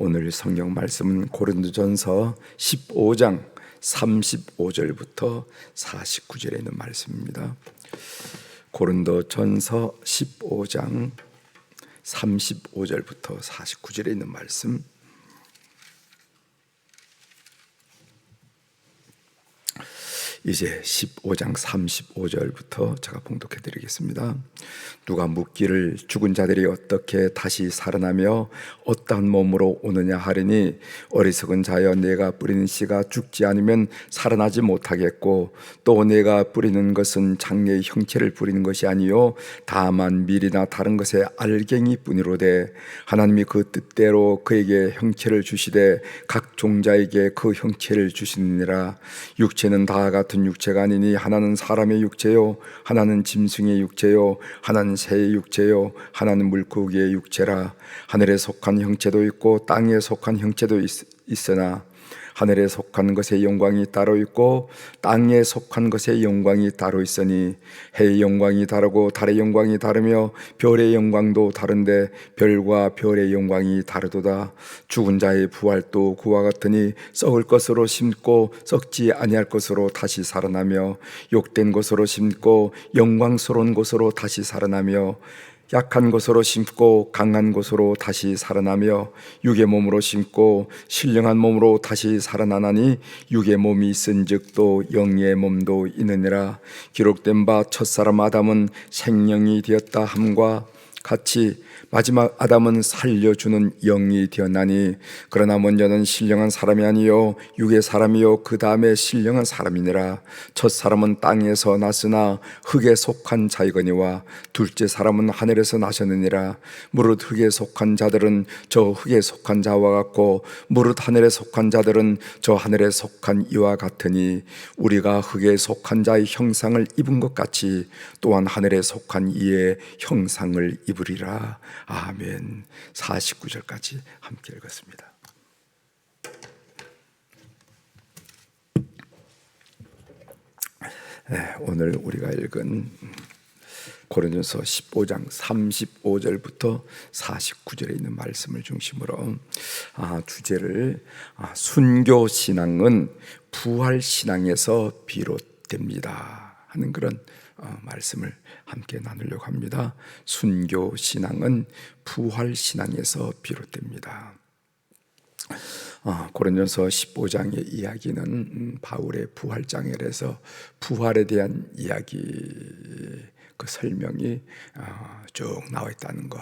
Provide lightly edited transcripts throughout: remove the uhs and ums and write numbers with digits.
오늘 성경 말씀은 고린도전서 15장 35절부터 49절에 있는 말씀입니다. 고린도전서 15장 35절부터 49절에 있는 말씀. 이제 15장 35절부터 제가 봉독해 드리겠습니다. 누가 묻기를 죽은 자들이 어떻게 다시 살아나며 어떠한 몸으로 오느냐 하리니, 어리석은 자여, 내가 뿌리는 씨가 죽지 않으면 살아나지 못하겠고, 또 내가 뿌리는 것은 장래의 형체를 뿌리는 것이 아니요 다만 밀이나 다른 것의 알갱이 뿐이로되, 하나님이 그 뜻대로 그에게 형체를 주시되 각 종자에게 그 형체를 주시느니라. 육체는 다 같은 육체가 아니니, 하나는 사람의 육체요, 하나는 짐승의 육체요, 하나는 새의 육체요, 하나는 물고기의 육체라. 하늘에 속한 형체도 있고 땅에 속한 형체도 있으나 하늘에 속한 것의 영광이 따로 있고 땅에 속한 것의 영광이 따로 있으니, 해의 영광이 다르고 달의 영광이 다르며 별의 영광도 다른데 별과 별의 영광이 다르도다. 죽은 자의 부활도 그와 같으니, 썩을 것으로 심고 썩지 아니할 것으로 다시 살아나며, 욕된 것으로 심고 영광스러운 것으로 다시 살아나며, 약한 것으로 심고 강한 것으로 다시 살아나며, 육의 몸으로 심고 신령한 몸으로 다시 살아나나니, 육의 몸이 있은즉 또 영의 몸도 있느니라. 기록된 바 첫사람 아담은 생명이 되었다 함과 같이 마지막 아담은 살려주는 영이 되었나니, 그러나 먼저는 신령한 사람이 아니요 육의 사람이요 그 다음에 신령한 사람이니라. 첫 사람은 땅에서 났으나 흙에 속한 자이거니와, 둘째 사람은 하늘에서 나셨느니라. 무릇 흙에 속한 자들은 저 흙에 속한 자와 같고, 무릇 하늘에 속한 자들은 저 하늘에 속한 이와 같으니, 우리가 흙에 속한 자의 형상을 입은 것 같이 또한 하늘에 속한 이의 형상을 입으리라. 아멘. 49절까지 함께 읽었습니다. 오늘 우리가 읽은 고린도전서 15장 35절부터 49절에 있는 말씀을 중심으로 주제를 순교 신앙은 부활 신앙에서 비롯됩니다 하는 그런 말씀을 함께 나누려고 합니다. 순교 신앙은 부활 신앙에서 비롯됩니다. 고린도전서 15장의 이야기는 바울의 부활장애에서 부활에 대한 이야기, 그 설명이 쭉 나와 있다는 거.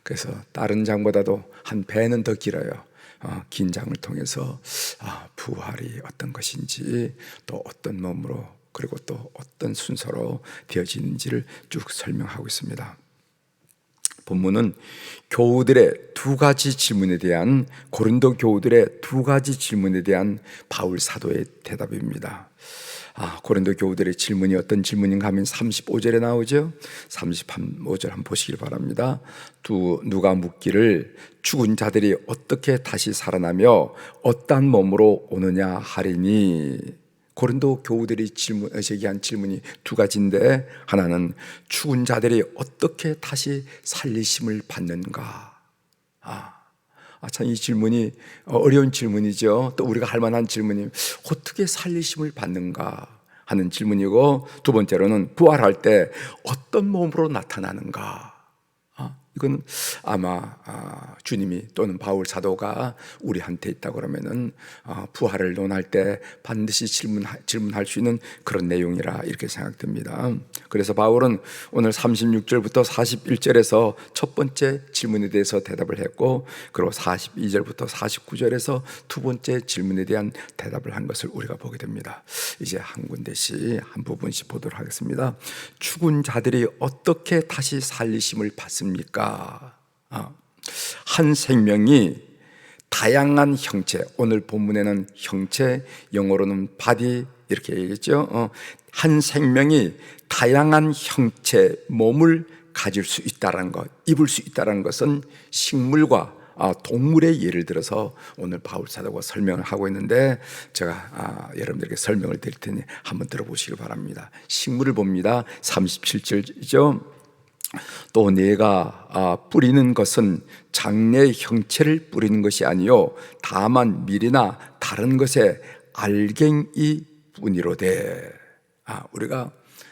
그래서 다른 장보다도 한 배는 더 길어요. 긴 장을 통해서 부활이 어떤 것인지, 또 어떤 몸으로, 그리고 또 어떤 순서로 되어지는지를 쭉 설명하고 있습니다. 본문은 교우들의 두 가지 질문에 대한, 고린도 교우들의 두 가지 질문에 대한 바울 사도의 대답입니다. 고린도 교우들의 질문이 어떤 질문인가 하면 35절에 나오죠. 35절 한번 보시길 바랍니다. 누가 묻기를 죽은 자들이 어떻게 다시 살아나며 어떠한 몸으로 오느냐 하리니. 고린도 교우들이 제기한 질문이 두 가지인데, 하나는 죽은 자들이 어떻게 다시 살리심을 받는가. 참 이 질문이 어려운 질문이죠. 또 우리가 할 만한 질문이 어떻게 살리심을 받는가 하는 질문이고, 두 번째로는 부활할 때 어떤 몸으로 나타나는가. 이건 아마 주님이 또는 바울 사도가 우리한테 있다 그러면은 부활을 논할 때 반드시 질문할 수 있는 그런 내용이라 이렇게 생각됩니다. 그래서 바울은 오늘 36절부터 41절에서 첫 번째 질문에 대해서 대답을 했고, 그리고 42절부터 49절에서 두 번째 질문에 대한 대답을 한 것을 우리가 보게 됩니다. 이제 한 군데씩 한 부분씩 보도록 하겠습니다. 죽은 자들이 어떻게 다시 살리심을 받습니까? 한 생명이 다양한 형체, 오늘 본문에는 형체, 영어로는 body 이렇게 얘기했죠. 한 생명이 다양한 형체, 몸을 가질 수 있다는 것, 입을 수 있다는 것은 식물과 동물의 예를 들어서 오늘 바울 사도가 설명을 하고 있는데, 제가 여러분들에게 설명을 드릴 테니 한번 들어보시기 바랍니다. 식물을 봅니다. 37절이죠. 또 내가 뿌리는 것은 장래의 형체를 뿌리는 것이 아니요 다만 밀이나 다른 것의 알갱이 뿐이로되. 우리가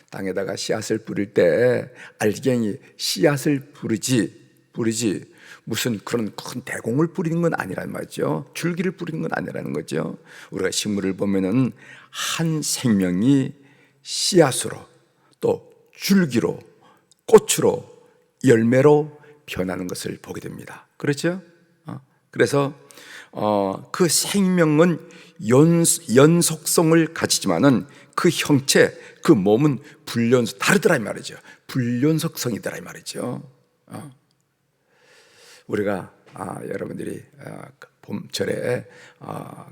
땅에다가 씨앗을 뿌릴 때 알갱이 씨앗을 뿌리지 무슨 그런 큰 대공을 뿌리는 건 아니란 말이죠. 줄기를 뿌리는 건 아니라는 거죠. 우리가 식물을 보면은 한 생명이 씨앗으로 또 줄기로 꽃으로 열매로 변하는 것을 보게 됩니다. 그렇죠? 그래서 그 생명은 연속성을 가지지만은 그 형체, 그 몸은 다르더라 이 말이죠. 불연속성이더라 이 말이죠. 우리가 여러분들이 봄철에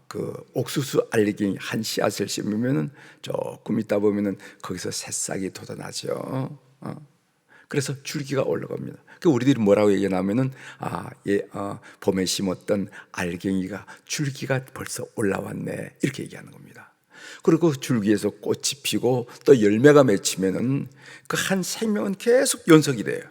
그 옥수수 알갱이 한 씨앗을 심으면은 조금 있다 보면은 거기서 새싹이 돋아나죠. 그래서 줄기가 올라갑니다. 그 우리들이 뭐라고 얘기하냐면은 봄에 심었던 알갱이가 줄기가 벌써 올라왔네 이렇게 얘기하는 겁니다. 그리고 줄기에서 꽃이 피고 또 열매가 맺히면은 그 한 생명은 계속 연속이 돼요.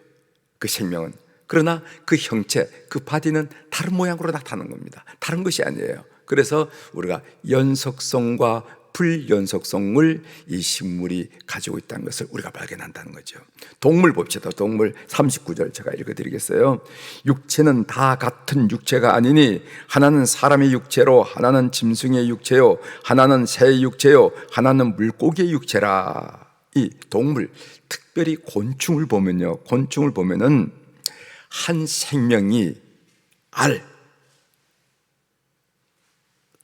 그 생명은. 그러나 그 형체, 그 바디는 다른 모양으로 나타나는 겁니다. 다른 것이 아니에요. 그래서 우리가 연속성과 불연속성을 이 식물이 가지고 있다는 것을 우리가 발견한다는 거죠. 동물 봅시다. 동물 39절 제가 읽어드리겠어요. 육체는 다 같은 육체가 아니니 하나는 사람의 육체로 하나는 짐승의 육체요 하나는 새의 육체요 하나는 물고기의 육체라. 이 동물, 특별히 곤충을 보면은 한 생명이 알,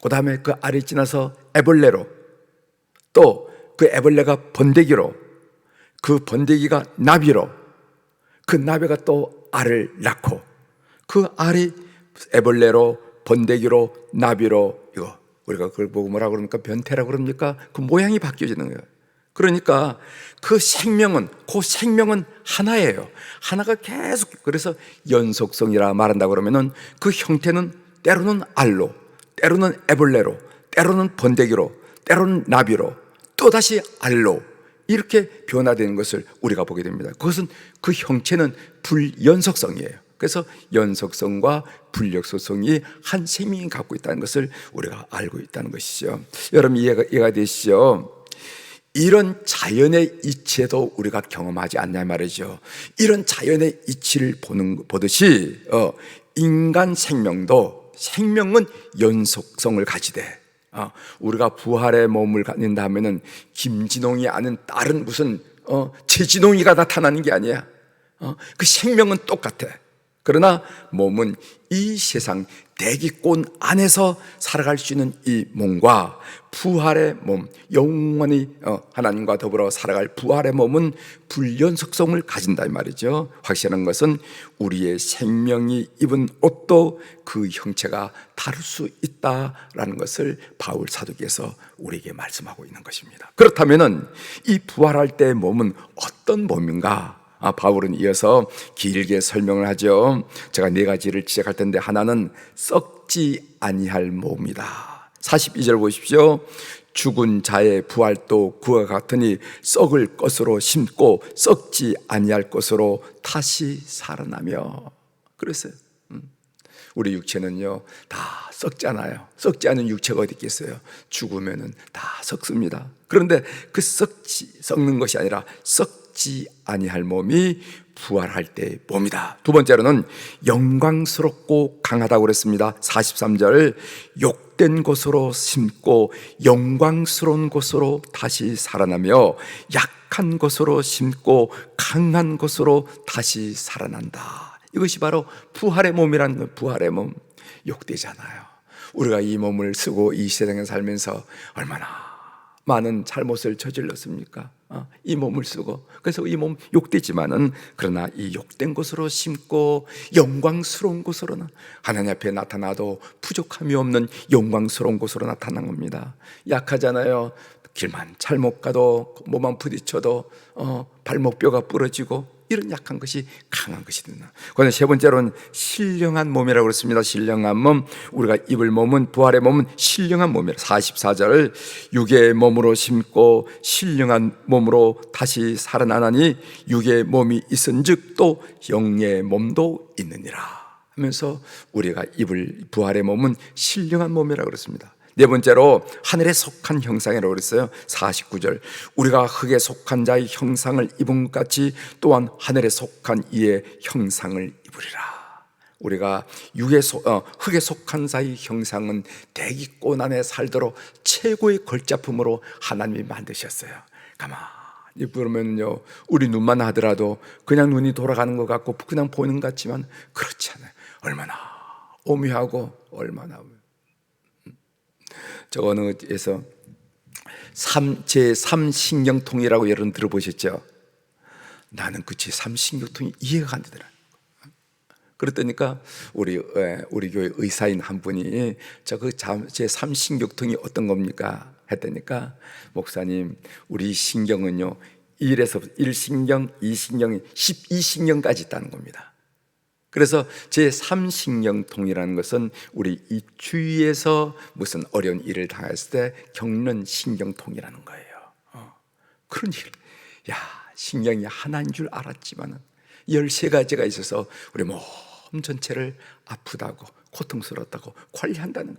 그 다음에 그 알이 지나서 애벌레로, 또 그 애벌레가 번데기로, 그 번데기가 나비로, 그 나비가 또 알을 낳고, 그 알이 애벌레로, 번데기로, 나비로, 이거 우리가 그걸 보고 뭐라고 그럽니까? 변태라고 그럽니까? 그 모양이 바뀌어지는 거예요. 그러니까 그 생명은 하나예요. 하나가 계속. 그래서 연속성이라 말한다고 그러면은 그 형태는 때로는 알로, 때로는 애벌레로, 때로는 번데기로, 때로는 나비로, 또다시 알로 이렇게 변화되는 것을 우리가 보게 됩니다. 그것은 그 형체는 불연속성이에요. 그래서 연속성과 불연속성이 한 생명이 갖고 있다는 것을 우리가 알고 있다는 것이죠. 여러분 이해가 되시죠? 이런 자연의 이치도 우리가 경험하지 않냐 말이죠. 이런 자연의 이치를 보듯이 인간 생명은 연속성을 가지되, 우리가 부활의 몸을 갖는다 하면은 김진홍이 아는 다른 무슨 최진홍이가 나타나는 게 아니야. 그 생명은 똑같아. 그러나 몸은 이 세상 대기권 안에서 살아갈 수 있는 이 몸과 부활의 몸, 영원히 하나님과 더불어 살아갈 부활의 몸은 불연속성을 가진다 이 말이죠. 확실한 것은 우리의 생명이 입은 옷도 그 형체가 다를 수 있다라는 것을 바울 사도께서 우리에게 말씀하고 있는 것입니다. 그렇다면은 이 부활할 때의 몸은 어떤 몸인가? 바울은 이어서 길게 설명을 하죠. 제가 네 가지를 지적할 텐데, 하나는 썩지 아니할 몸이다. 42절 보십시오. 죽은 자의 부활도 그와 같으니 썩을 것으로 심고 썩지 아니할 것으로 다시 살아나며. 그랬어요. 우리 육체는요 다 썩잖아요. 썩지 않은 육체가 어디 있겠어요? 죽으면은 다 썩습니다. 그런데 그 썩는 것이 아니라 썩지 아니할 몸이 부활할 때의 몸이다. 두 번째로는 영광스럽고 강하다고 그랬습니다. 43절, 욕된 곳으로 심고 영광스러운 곳으로 다시 살아나며 약한 곳으로 심고 강한 곳으로 다시 살아난다. 이것이 바로 부활의 몸이라는 거예요. 부활의 몸. 욕되잖아요. 우리가 이 몸을 쓰고 이 세상에 살면서 얼마나 많은 잘못을 저질렀습니까? 이 몸을 쓰고. 그래서 이 몸 욕되지만은, 그러나 이 욕된 곳으로 심고 영광스러운 곳으로는, 하나님 앞에 나타나도 부족함이 없는 영광스러운 곳으로 나타난 겁니다. 약하잖아요. 길만 잘못 가도, 몸만 부딪혀도 발목뼈가 부러지고, 이런 약한 것이 강한 것이 된다. 그런데 세 번째로는 신령한 몸이라고 그랬습니다. 신령한 몸, 우리가 입을 몸은, 부활의 몸은 신령한 몸이라. 44절, 육의 몸으로 심고 신령한 몸으로 다시 살아나나니 육의 몸이 있은즉 또 영의 몸도 있느니라 하면서 우리가 입을 부활의 몸은 신령한 몸이라고 그랬습니다. 네 번째로 하늘에 속한 형상이라고 그랬어요. 49절, 우리가 흙에 속한 자의 형상을 입은 것 같이 또한 하늘에 속한 이의 형상을 입으리라. 우리가 흙에 속한 자의 형상은 대기권 안에 살도록 최고의 걸작품으로 하나님이 만드셨어요. 가만히 보면요, 우리 눈만 하더라도 그냥 눈이 돌아가는 것 같고 그냥 보이는 것 같지만 그렇지 않아요. 얼마나 오묘하고 얼마나. 저 어느 어디에서 제3신경통이라고 여러분 들어보셨죠? 나는 그 제3신경통이 이해가 안 되더라. 그랬더니까 우리 교회 의사인 한 분이 제3신경통이 어떤 겁니까? 했더니까, 목사님, 우리 신경은요 1신경, 2신경, 12신경까지 있다는 겁니다. 그래서 제3신경통이라는 것은 우리 이 주위에서 무슨 어려운 일을 당했을 때 겪는 신경통이라는 거예요. 그런 일, 신경이 하나인 줄 알았지만 13가지가 있어서 우리 몸 전체를 아프다고, 고통스럽다고 관리한다는.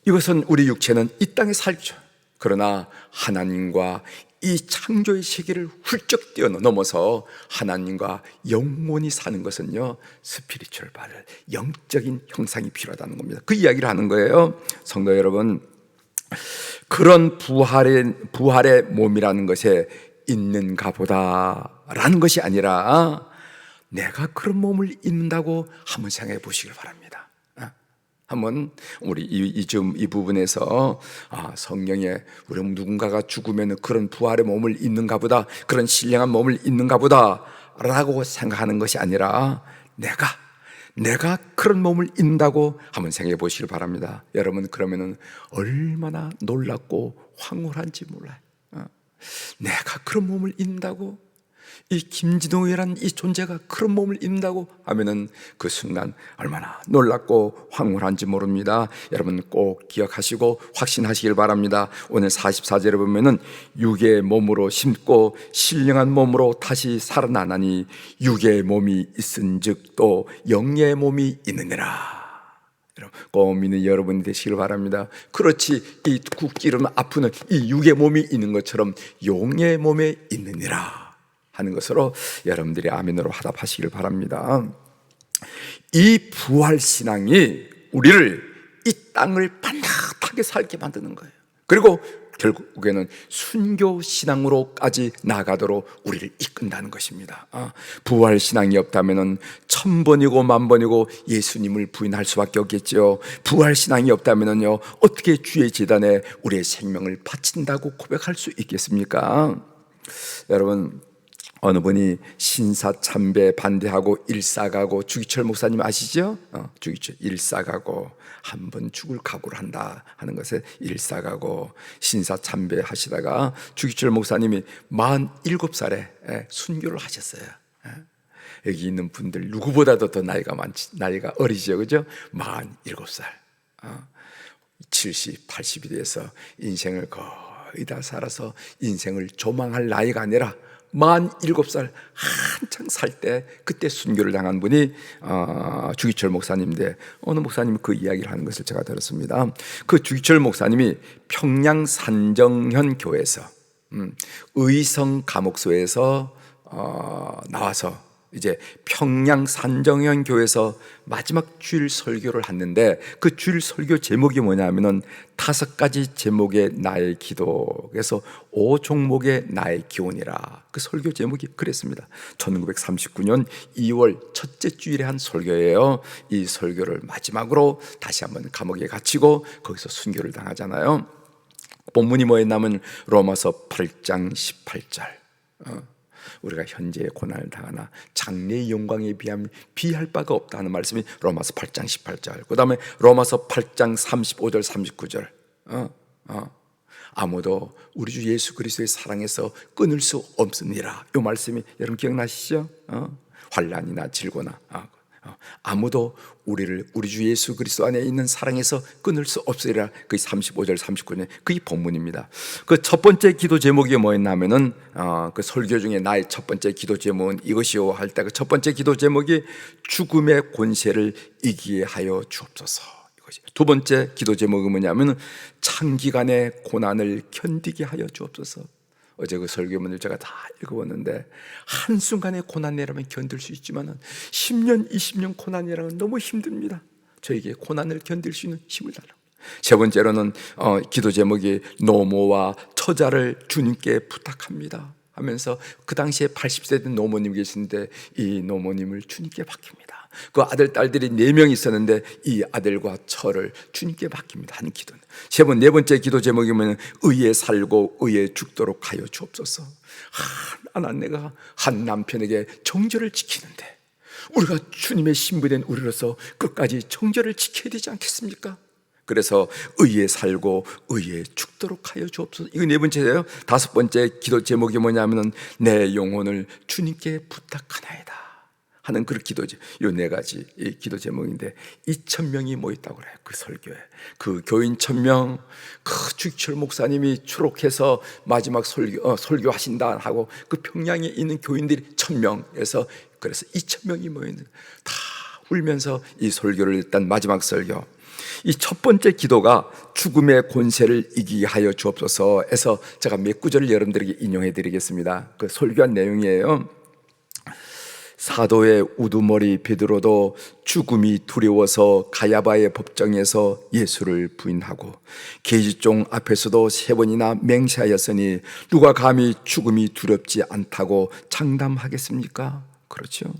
이것은 우리 육체는 이 땅에 살죠. 그러나 하나님과 이 창조의 세계를 훌쩍 뛰어넘어서 하나님과 영원히 사는 것은요, 스피리추얼 바디, 영적인 형상이 필요하다는 겁니다. 그 이야기를 하는 거예요. 성도 여러분, 그런 부활의 몸이라는 것에 있는가 보다라는 것이 아니라 내가 그런 몸을 입는다고 한번 생각해 보시길 바랍니다. 한번 우리 이 부분에서 성경에 우리 누군가가 죽으면 그런 부활의 몸을 입는가 보다, 그런 신령한 몸을 입는가 보다 라고 생각하는 것이 아니라 내가 그런 몸을 입는다고 한번 생각해 보시길 바랍니다. 여러분, 그러면은 얼마나 놀랍고 황홀한지 몰라요. 내가 그런 몸을 입는다고, 이 김진호이라는 이 존재가 그런 몸을 입는다고 하면은 그 순간 얼마나 놀랍고 황홀한지 모릅니다. 여러분 꼭 기억하시고 확신하시길 바랍니다. 오늘 44절에 보면은 육의 몸으로 심고 신령한 몸으로 다시 살아나나니 육의 몸이 있은즉 또 영의 몸이 있느니라. 꼭 믿는 여러분이 되시길 바랍니다. 그렇지, 이 굵기로는 아프는 이 육의 몸이 있는 것처럼 영의 몸에 있느니라 하는 것으로 여러분들이 아멘으로 화답하시길 바랍니다. 이 부활신앙이 우리를 이 땅을 반듯하게 살게 만드는 거예요. 그리고 결국에는 순교신앙으로까지 나아가도록 우리를 이끈다는 것입니다. 부활신앙이 없다면 1000번이고 10,000번이고 예수님을 부인할 수밖에 없겠죠. 부활신앙이 없다면요, 어떻게 주의 제단에 우리의 생명을 바친다고 고백할 수 있겠습니까? 여러분, 어느 분이 신사참배 반대하고 일사가고, 주기철 목사님 아시죠? 주기철 일사가고, 한 번 죽을 각오를 한다 하는 것에 일사가고, 신사참배 하시다가 주기철 목사님이 47살에 순교를 하셨어요. 여기 있는 분들 누구보다도 더 나이가 어리죠, 그죠? 47살, 70, 80이 돼서 인생을 거의 다 살아서 인생을 조망할 나이가 아니라 47살 한창 살 때 그때 순교를 당한 분이 주기철 목사님인데, 어느 목사님이 그 이야기를 하는 것을 제가 들었습니다. 그 주기철 목사님이 평양 산정현 교회에서 의성 감옥소에서 나와서 이제 평양 산정현 교회에서 마지막 주일 설교를 했는데, 그 주일 설교 제목이 뭐냐면은 5가지 제목의 나의 기도, 그래서 5종목의 나의 기원이라. 그 설교 제목이 그랬습니다. 1939년 2월 첫째 주일에 한 설교예요. 이 설교를 마지막으로 다시 한번 감옥에 갇히고 거기서 순교를 당하잖아요. 본문이 뭐였냐면 로마서 8장 18절. 우리가 현재의 고난을 당하나 장래의 영광에 비하면 비할 바가 없다는 말씀이 로마서 8장 18절. 그 다음에 로마서 8장 35절 39절. 아무도 우리 주 예수 그리스도의 사랑에서 끊을 수 없으니라. 이 말씀이 여러분 기억나시죠? 환난이나 질고나 아무도 우리 주 예수 그리스도 안에 있는 사랑에서 끊을 수 없으리라. 그 35절 39절 그 본문입니다. 그 첫 번째 기도 제목이 뭐였냐면은 그 설교 중에 나의 첫 번째 기도 제목은 이것이요 할 때 그 첫 번째 기도 제목이 죽음의 권세를 이기게 하여 주옵소서. 이것이. 두 번째 기도 제목은 뭐냐면은 장기간의 고난을 견디게 하여 주옵소서. 어제 그 설교문을 제가 다 읽어봤는데 한순간의 고난이라면 견딜 수 있지만 10년, 20년 고난이라면 너무 힘듭니다. 저에게 고난을 견딜 수 있는 힘을 달라고. 세 번째로는 기도 제목이 노모와 처자를 주님께 부탁합니다 하면서 그 당시에 80세 된 노모님 계신데 이 노모님을 주님께 맡깁니다. 그 아들, 딸들이 4명 있었는데 이 아들과 처를 주님께 맡깁니다 하는 기도는. 네 번째 기도 제목이면 의에 살고 의에 죽도록 하여 주옵소서. 내가 한 남편에게 정절을 지키는데 우리가 주님의 신부된 우리로서 끝까지 정절을 지켜야 되지 않겠습니까? 그래서 의에 살고 의에 죽도록 하여 주옵소서. 이거 네 번째예요. 다섯 번째 기도 제목이 뭐냐면은 내 영혼을 주님께 부탁하나이다 하는 그 기도죠. 이 네 가지 이 기도 제목인데 2,000명이 모였다고 그래요. 그 설교에 그 교인 1,000명, 그 주기철 목사님이 추록해서 마지막 설교하신다 하고 그 평양에 있는 교인들이 1,000명에서 그래서 2,000명이 모이는 다 울면서 이 설교를 일단 마지막 설교. 이 첫 번째 기도가 죽음의 권세를 이기게 하여 주옵소서에서 제가 몇 구절을 여러분들에게 인용해 드리겠습니다. 그 설교한 내용이에요. 사도의 우두머리 베드로도 죽음이 두려워서 가야바의 법정에서 예수를 부인하고 계집종 앞에서도 3번이나 맹세하였으니 누가 감히 죽음이 두렵지 않다고 장담하겠습니까? 그렇죠.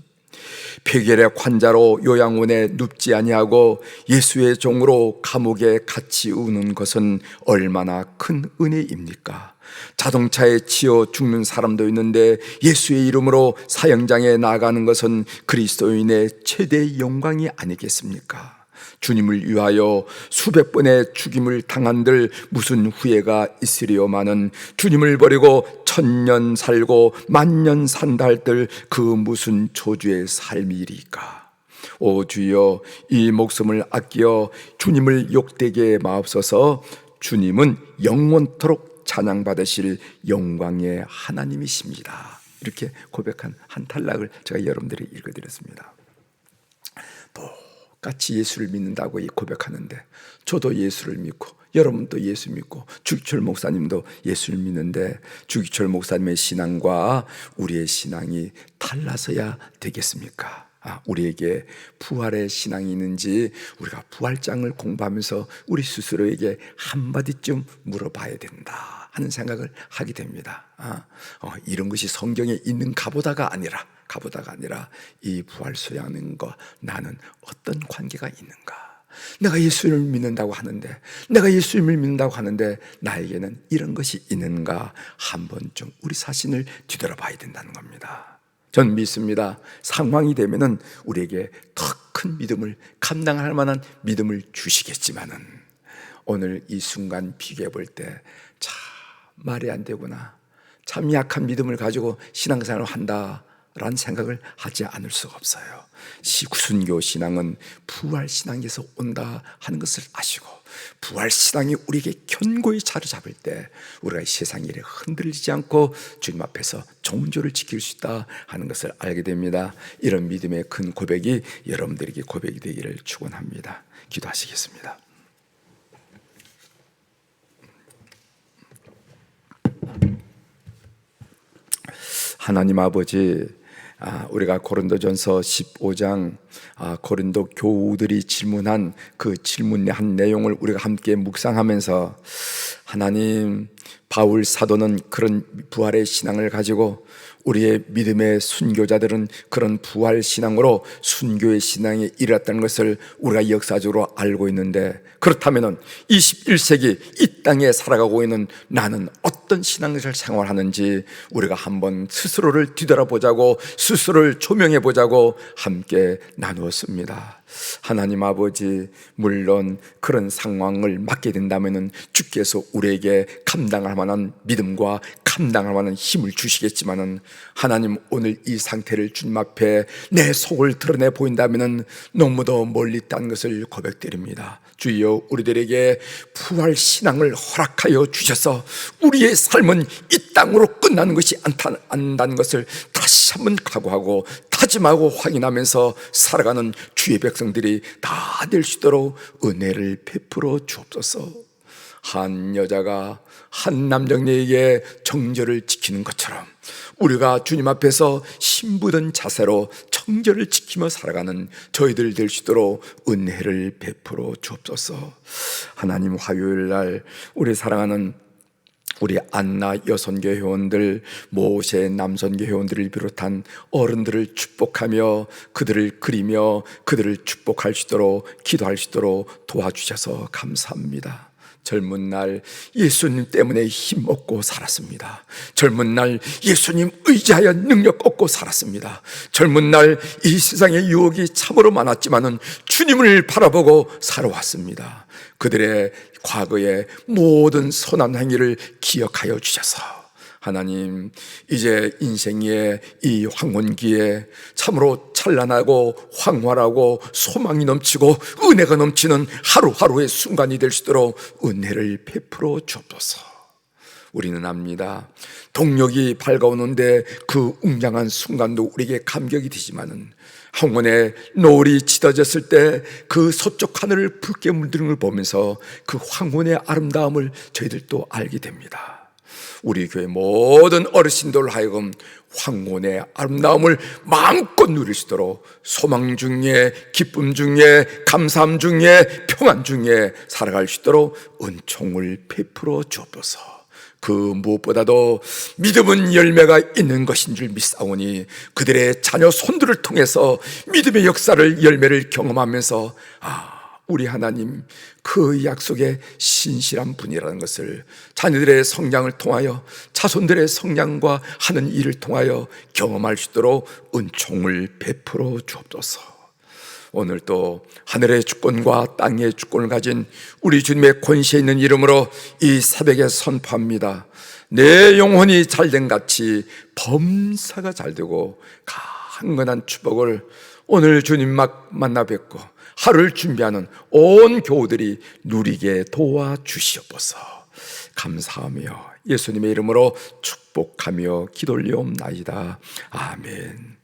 폐결의 환자로 요양원에 눕지 아니하고 예수의 종으로 감옥에 갇히 우는 것은 얼마나 큰 은혜입니까? 자동차에 치여 죽는 사람도 있는데 예수의 이름으로 사형장에 나가는 것은 그리스도인의 최대의 영광이 아니겠습니까? 주님을 위하여 수백 번의 죽임을 당한들 무슨 후회가 있으리요마는 주님을 버리고 1,000년 살고 10,000년 산다 할들 그 무슨 저주의 삶이리까? 오 주여, 이 목숨을 아끼어 주님을 욕되게 마옵소서. 주님은 영원토록 찬양받으실 영광의 하나님이십니다. 이렇게 고백한 한 탈락을 제가 여러분들에게 읽어드렸습니다. 똑같이 예수를 믿는다고 고백하는데 저도 예수를 믿고 여러분도 예수 믿고 주기철 목사님도 예수를 믿는데 주기철 목사님의 신앙과 우리의 신앙이 달라서야 되겠습니까? 우리에게 부활의 신앙이 있는지 우리가 부활장을 공부하면서 우리 스스로에게 한마디쯤 물어봐야 된다 하는 생각을 하게 됩니다. 이런 것이 성경에 있는가 보다가 아니라 이 부활 수양과 나는 어떤 관계가 있는가? 내가 예수를 믿는다고 하는데 나에게는 이런 것이 있는가? 한 번쯤 우리 자신을 뒤돌아봐야 된다는 겁니다. 전 믿습니다. 상황이 되면은 우리에게 더 큰 믿음을 감당할 만한 믿음을 주시겠지만은 오늘 이 순간 비교해 볼 때 참 말이 안 되구나, 참 약한 믿음을 가지고 신앙생활을 한다라는 생각을 하지 않을 수가 없어요. 구순교 신앙은 부활 신앙에서 온다 하는 것을 아시고 부활 신앙이 우리에게 견고히 자리 잡을 때 우리가 이 세상 일에 흔들리지 않고 주님 앞에서 정조를 지킬 수 있다 하는 것을 알게 됩니다. 이런 믿음의 큰 고백이 여러분들에게 고백이 되기를 축원합니다. 기도하시겠습니다. 하나님 아버지, 우리가 고린도전서 15장 고린도 교우들이 질문한 그 질문의 내용을 우리가 함께 묵상하면서 하나님, 바울 사도는 그런 부활의 신앙을 가지고 우리의 믿음의 순교자들은 그런 부활 신앙으로 순교의 신앙에 이르렀다는 것을 우리가 역사적으로 알고 있는데, 그렇다면 21세기 이 땅에 살아가고 있는 나는 어떤 신앙을 생활하는지 우리가 한번 스스로를 뒤돌아보자고, 스스로를 조명해 보자고 함께 나누었습니다. 하나님 아버지, 물론 그런 상황을 맞게 된다면 주께서 우리에게 감당할 만한 믿음과 감당할 만한 힘을 주시겠지만은, 하나님 오늘 이 상태를 주님 앞에 내 속을 드러내 보인다면 너무도 멀리 있다는 것을 고백드립니다. 주여, 우리들에게 부활 신앙을 허락하여 주셔서 우리의 삶은 이 땅으로 끝나는 것이 않다는 것을 다시 한번 각오하고 다짐하고 확인하면서 살아가는 주의 백성들이 다 될 수 있도록 은혜를 베풀어 주옵소서. 한 여자가 한 남정네에게 정절을 지키는 것처럼 우리가 주님 앞에서 신부된 자세로 정절을 지키며 살아가는 저희들 될 수 있도록 은혜를 베풀어 주옵소서. 하나님, 화요일 날 우리 사랑하는 우리 안나 여선교 회원들, 모세 남선교 회원들을 비롯한 어른들을 축복하며 그들을 그리며 그들을 축복할 수 있도록 기도할 수 있도록 도와주셔서 감사합니다. 젊은 날 예수님 때문에 힘 얻고 살았습니다. 젊은 날 예수님 의지하여 능력 얻고 살았습니다. 젊은 날 이 세상의 유혹이 참으로 많았지만은 주님을 바라보고 살아왔습니다. 그들의 과거의 모든 선한 행위를 기억하여 주셔서 하나님, 이제 인생의 이 황혼기에 참으로 찬란하고 황홀하고 소망이 넘치고 은혜가 넘치는 하루하루의 순간이 될 수 있도록 은혜를 베풀어 주옵소서. 우리는 압니다. 동력이 밝아오는데 그 웅장한 순간도 우리에게 감격이 되지만은, 황혼의 노을이 짙어졌을 때 그 서쪽 하늘을 붉게 물드는 걸 보면서 그 황혼의 아름다움을 저희들도 알게 됩니다. 우리 교회 모든 어르신들 하여금 황혼의 아름다움을 마음껏 누릴 수 있도록 소망 중에, 기쁨 중에, 감사함 중에, 평안 중에 살아갈 수 있도록 은총을 베풀어 주옵소서. 그 무엇보다도 믿음은 열매가 있는 것인 줄 믿사오니 그들의 자녀 손들을 통해서 믿음의 역사를, 열매를 경험하면서 우리 하나님 그 약속에 신실한 분이라는 것을 자녀들의 성장을 통하여, 자손들의 성장과 하는 일을 통하여 경험할 수 있도록 은총을 베풀어 주옵소서. 오늘 또 하늘의 주권과 땅의 주권을 가진 우리 주님의 권세 있는 이름으로 이 새벽에 선포합니다. 내 영혼이 잘된 같이 범사가 잘되고 강건한 축복을 오늘 주님 만나 뵙고 하루를 준비하는 온 교우들이 누리게 도와주시옵소서. 감사하며 예수님의 이름으로 축복하며 기도 올리옵나이다. 아멘.